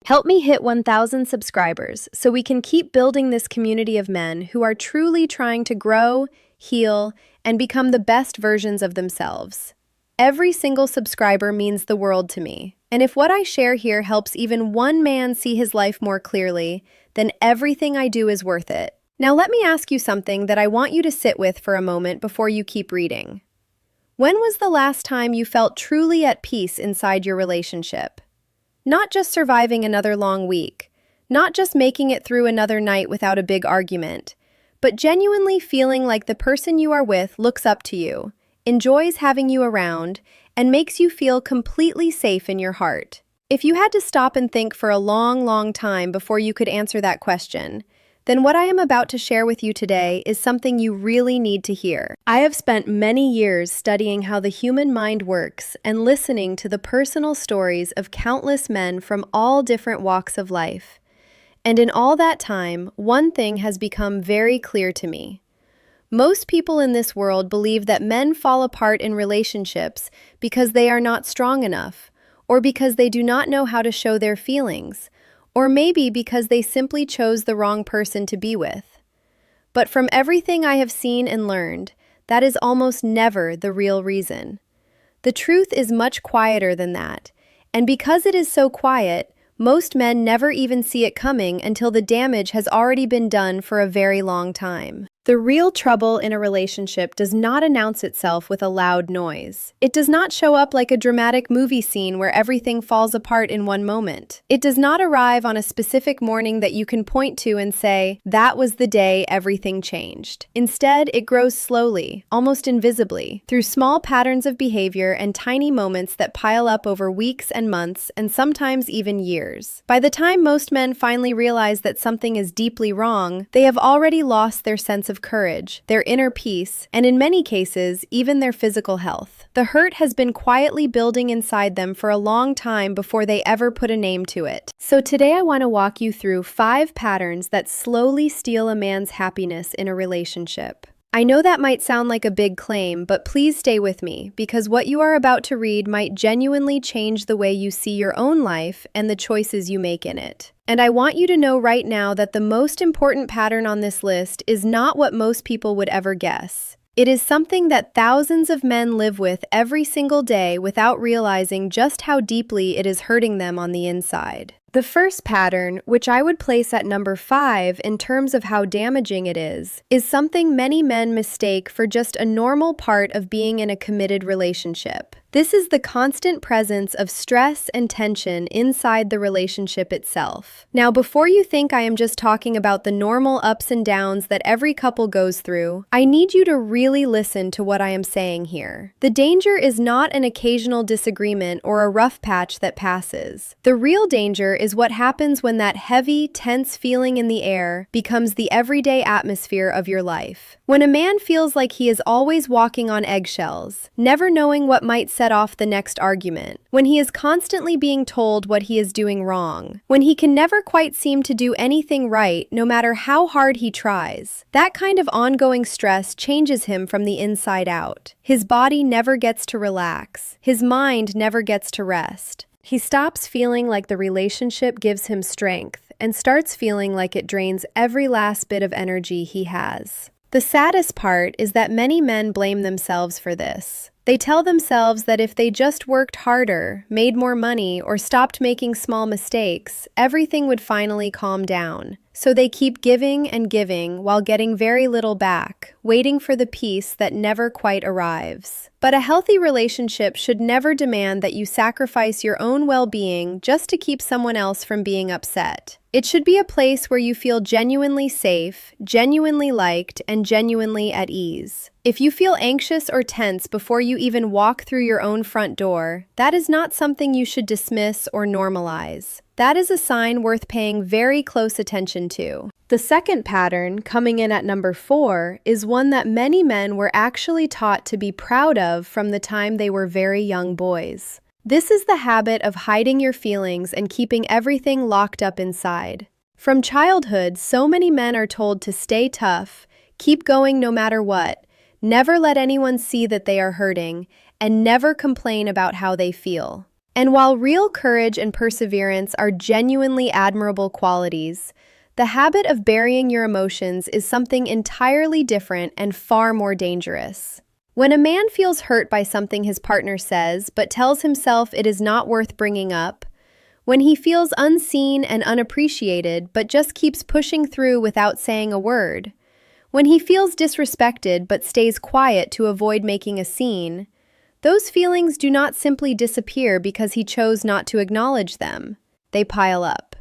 Help me hit 1,000 subscribers so we can keep building this community of men who are truly trying to grow, heal, and become the best versions of themselves. Every single subscriber means the world to me. And if what I share here helps even one man see his life more clearly, then everything I do is worth it. Now let me ask you something that I want you to sit with for a moment before you keep reading. When was the last time you felt truly at peace inside your relationship? Not just surviving another long week, not just making it through another night without a big argument, but genuinely feeling like the person you are with looks up to you, enjoys having you around, and makes you feel completely safe in your heart. If you had to stop and think for a long time before you could answer that question, then what I am about to share with you today is something you really need to hear. I have spent many years studying how the human mind works and listening to the personal stories of countless men from all different walks of life. And in all that time, one thing has become very clear to me. Most people in this world believe that men fall apart in relationships because they are not strong enough, or because they do not know how to show their feelings, or maybe because they simply chose the wrong person to be with. But from everything I have seen and learned, that is almost never the real reason. The truth is much quieter than that, and because it is so quiet, most men never even see it coming until the damage has already been done for a very long time. The real trouble in a relationship does not announce itself with a loud noise. It does not show up like a dramatic movie scene where everything falls apart in one moment. It does not arrive on a specific morning that you can point to and say, that was the day everything changed. Instead, it grows slowly, almost invisibly, through small patterns of behavior and tiny moments that pile up over weeks and months and sometimes even years. By the time most men finally realize that something is deeply wrong, they have already lost their sense of courage, their inner peace, and in many cases, even their physical health. The hurt has been quietly building inside them for a long time before they ever put a name to it. So today I want to walk you through 5 patterns that slowly steal a man's happiness in a relationship. I know that might sound like a big claim, but please stay with me, because what you are about to read might genuinely change the way you see your own life and the choices you make in it. And I want you to know right now that the most important pattern on this list is not what most people would ever guess. It is something that thousands of men live with every single day without realizing just how deeply it is hurting them on the inside. The first pattern, which I would place at number 5 in terms of how damaging it is something many men mistake for just a normal part of being in a committed relationship. This is the constant presence of stress and tension inside the relationship itself. Now, before you think I am just talking about the normal ups and downs that every couple goes through, I need you to really listen to what I am saying here. The danger is not an occasional disagreement or a rough patch that passes. The real danger is what happens when that heavy, tense feeling in the air becomes the everyday atmosphere of your life. When a man feels like he is always walking on eggshells, never knowing what might set off the next argument, when he is constantly being told what he is doing wrong, when he can never quite seem to do anything right no matter how hard he tries, that kind of ongoing stress changes him from the inside out. His body never gets to relax. His mind never gets to rest. He stops feeling like the relationship gives him strength and starts feeling like it drains every last bit of energy he has. The saddest part is that many men blame themselves for this. They tell themselves that if they just worked harder, made more money, or stopped making small mistakes, everything would finally calm down. So they keep giving and giving while getting very little back, waiting for the peace that never quite arrives. But a healthy relationship should never demand that you sacrifice your own well-being just to keep someone else from being upset. It should be a place where you feel genuinely safe, genuinely liked, and genuinely at ease. If you feel anxious or tense before you even walk through your own front door, that is not something you should dismiss or normalize. That is a sign worth paying very close attention to. The second pattern, coming in at number 4, is one that many men were actually taught to be proud of from the time they were very young boys. This is the habit of hiding your feelings and keeping everything locked up inside. From childhood, so many men are told to stay tough, keep going no matter what, never let anyone see that they are hurting, and never complain about how they feel. And while real courage and perseverance are genuinely admirable qualities, the habit of burying your emotions is something entirely different and far more dangerous. When a man feels hurt by something his partner says but tells himself it is not worth bringing up, when he feels unseen and unappreciated but just keeps pushing through without saying a word, when he feels disrespected but stays quiet to avoid making a scene, those feelings do not simply disappear because he chose not to acknowledge them. They pile up.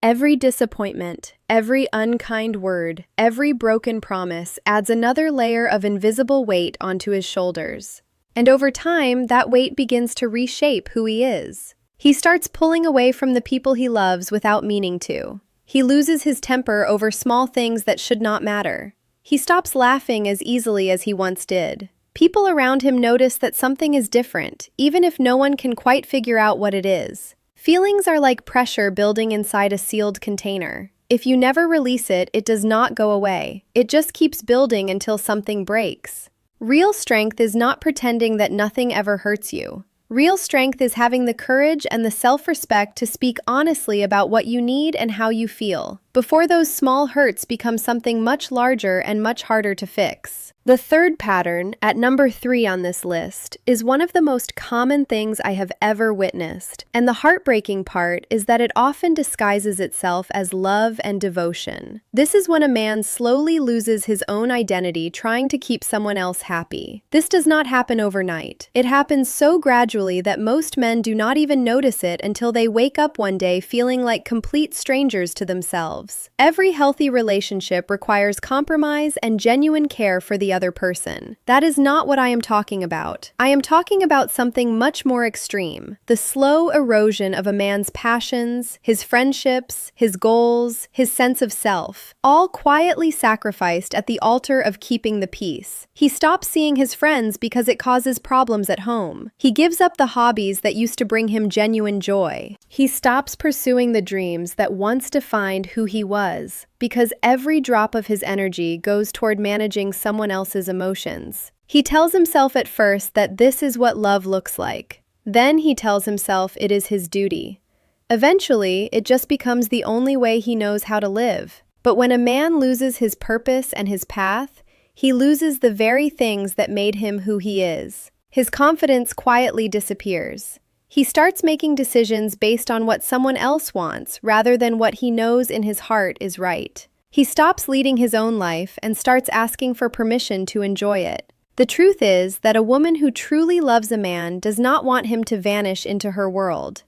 Every disappointment, every unkind word, every broken promise adds another layer of invisible weight onto his shoulders. And over time, that weight begins to reshape who he is. He starts pulling away from the people he loves without meaning to. He loses his temper over small things that should not matter. He stops laughing as easily as he once did. People around him notice that something is different, even if no one can quite figure out what it is. Feelings are like pressure building inside a sealed container. If you never release it, it does not go away. It just keeps building until something breaks. Real strength is not pretending that nothing ever hurts you. Real strength is having the courage and the self-respect to speak honestly about what you need and how you feel, before those small hurts become something much larger and much harder to fix. The third pattern, at number 3 on this list, is one of the most common things I have ever witnessed, and the heartbreaking part is that it often disguises itself as love and devotion. This is when a man slowly loses his own identity trying to keep someone else happy. This does not happen overnight. It happens so gradually that most men do not even notice it until they wake up one day feeling like complete strangers to themselves. Every healthy relationship requires compromise and genuine care for the other person. That is not what I am talking about. I am talking about something much more extreme: the slow erosion of a man's passions, his friendships, his goals, his sense of self, all quietly sacrificed at the altar of keeping the peace. He stops seeing his friends because it causes problems at home. He gives up the hobbies that used to bring him genuine joy. He stops pursuing the dreams that once defined who he was, because every drop of his energy goes toward managing someone else's emotions. He tells himself at first that this is what love looks like. Then he tells himself it is his duty. Eventually, it just becomes the only way he knows how to live. But when a man loses his purpose and his path, he loses the very things that made him who he is. His confidence quietly disappears. He starts making decisions based on what someone else wants rather than what he knows in his heart is right. He stops leading his own life and starts asking for permission to enjoy it. The truth is that a woman who truly loves a man does not want him to vanish into her world.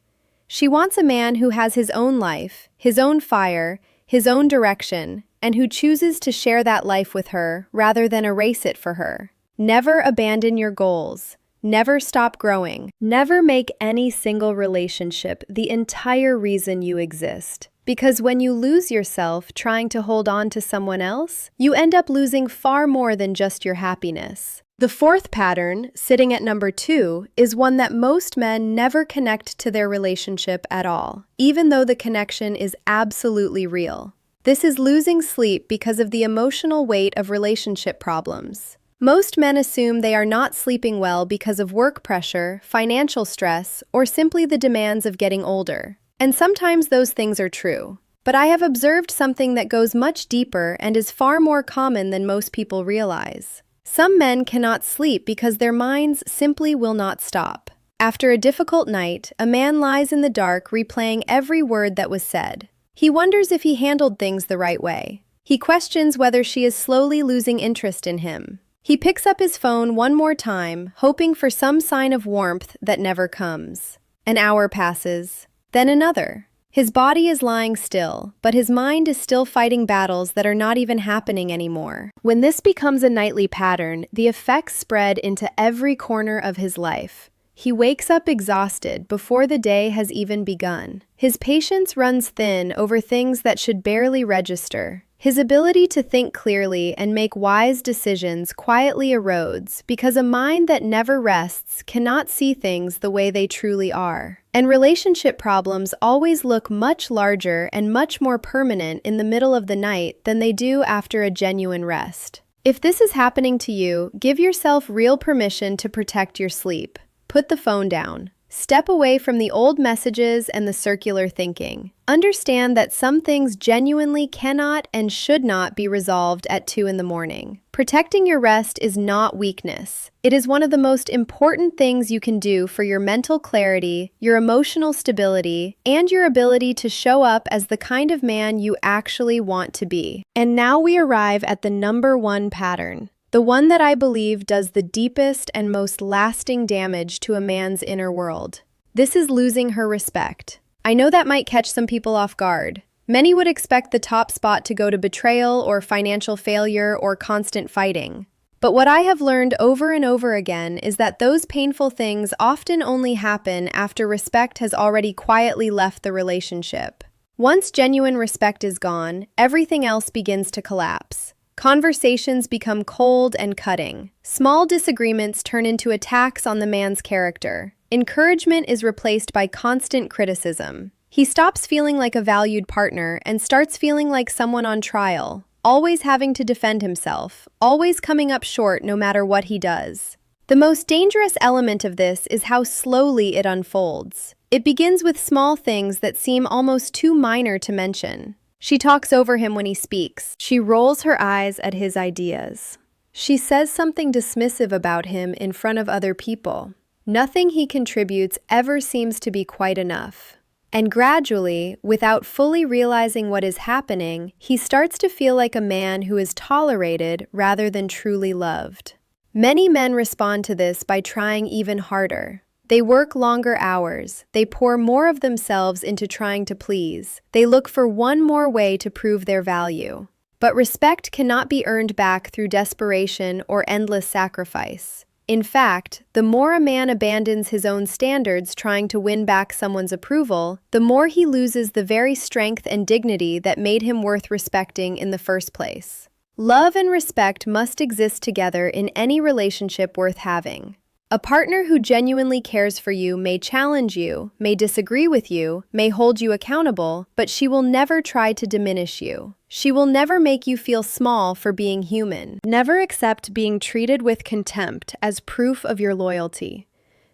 She wants a man who has his own life, his own fire, his own direction, and who chooses to share that life with her rather than erase it for her. Never abandon your goals. Never stop growing. Never make any single relationship the entire reason you exist. Because when you lose yourself trying to hold on to someone else, you end up losing far more than just your happiness. The fourth pattern, sitting at number 2, is one that most men never connect to their relationship at all, even though the connection is absolutely real. This is losing sleep because of the emotional weight of relationship problems. Most men assume they are not sleeping well because of work pressure, financial stress, or simply the demands of getting older. And sometimes those things are true. But I have observed something that goes much deeper and is far more common than most people realize. Some men cannot sleep because their minds simply will not stop. After a difficult night, a man lies in the dark replaying every word that was said. He wonders if he handled things the right way. He questions whether she is slowly losing interest in him. He picks up his phone one more time, hoping for some sign of warmth that never comes. An hour passes, then another. His body is lying still, but his mind is still fighting battles that are not even happening anymore. When this becomes a nightly pattern, the effects spread into every corner of his life. He wakes up exhausted before the day has even begun. His patience runs thin over things that should barely register. His ability to think clearly and make wise decisions quietly erodes because a mind that never rests cannot see things the way they truly are. And relationship problems always look much larger and much more permanent in the middle of the night than they do after a genuine rest. If this is happening to you, give yourself real permission to protect your sleep. Put the phone down. Step away from the old messages and the circular thinking. Understand that some things genuinely cannot and should not be resolved at 2 in the morning. Protecting your rest is not weakness. It is one of the most important things you can do for your mental clarity, your emotional stability, and your ability to show up as the kind of man you actually want to be. And now we arrive at the number 1 pattern. The one that I believe does the deepest and most lasting damage to a man's inner world. This is losing her respect. I know that might catch some people off guard. Many would expect the top spot to go to betrayal or financial failure or constant fighting. But what I have learned over and over again is that those painful things often only happen after respect has already quietly left the relationship. Once genuine respect is gone, everything else begins to collapse. Conversations become cold and cutting. Small disagreements turn into attacks on the man's character. Encouragement is replaced by constant criticism. He stops feeling like a valued partner and starts feeling like someone on trial, always having to defend himself, always coming up short no matter what he does. The most dangerous element of this is how slowly it unfolds. It begins with small things that seem almost too minor to mention. She talks over him when he speaks. She rolls her eyes at his ideas. She says something dismissive about him in front of other people. Nothing he contributes ever seems to be quite enough. And gradually, without fully realizing what is happening, he starts to feel like a man who is tolerated rather than truly loved. Many men respond to this by trying even harder. They work longer hours. They pour more of themselves into trying to please. They look for one more way to prove their value. But respect cannot be earned back through desperation or endless sacrifice. In fact, the more a man abandons his own standards trying to win back someone's approval, the more he loses the very strength and dignity that made him worth respecting in the first place. Love and respect must exist together in any relationship worth having. A partner who genuinely cares for you may challenge you, may disagree with you, may hold you accountable, but she will never try to diminish you. She will never make you feel small for being human. Never accept being treated with contempt as proof of your loyalty.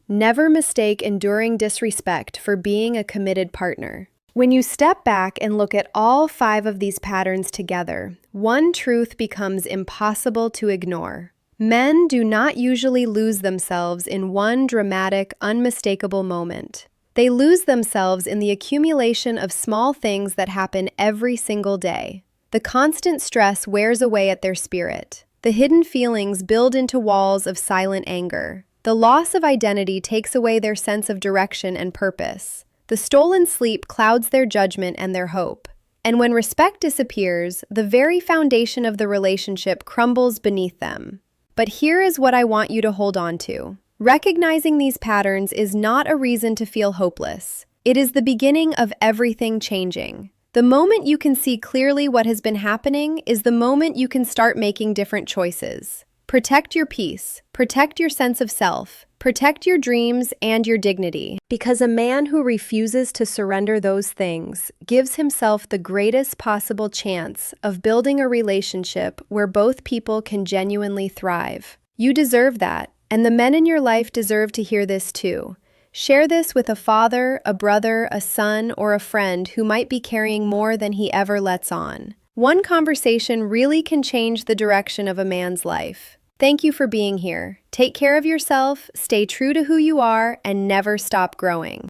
Never mistake enduring disrespect for being a committed partner. When you step back and look at all 5 of these patterns together, one truth becomes impossible to ignore. Men do not usually lose themselves in one dramatic, unmistakable moment. They lose themselves in the accumulation of small things that happen every single day. The constant stress wears away at their spirit. The hidden feelings build into walls of silent anger. The loss of identity takes away their sense of direction and purpose. The stolen sleep clouds their judgment and their hope. And when respect disappears, the very foundation of the relationship crumbles beneath them. But here is what I want you to hold on to. Recognizing these patterns is not a reason to feel hopeless. It is the beginning of everything changing. The moment you can see clearly what has been happening is the moment you can start making different choices. Protect your peace. Protect your sense of self. Protect your dreams and your dignity. Because a man who refuses to surrender those things gives himself the greatest possible chance of building a relationship where both people can genuinely thrive. You deserve that, and the men in your life deserve to hear this too. Share this with a father, a brother, a son, or a friend who might be carrying more than he ever lets on. One conversation really can change the direction of a man's life. Thank you for being here. Take care of yourself, stay true to who you are, and never stop growing.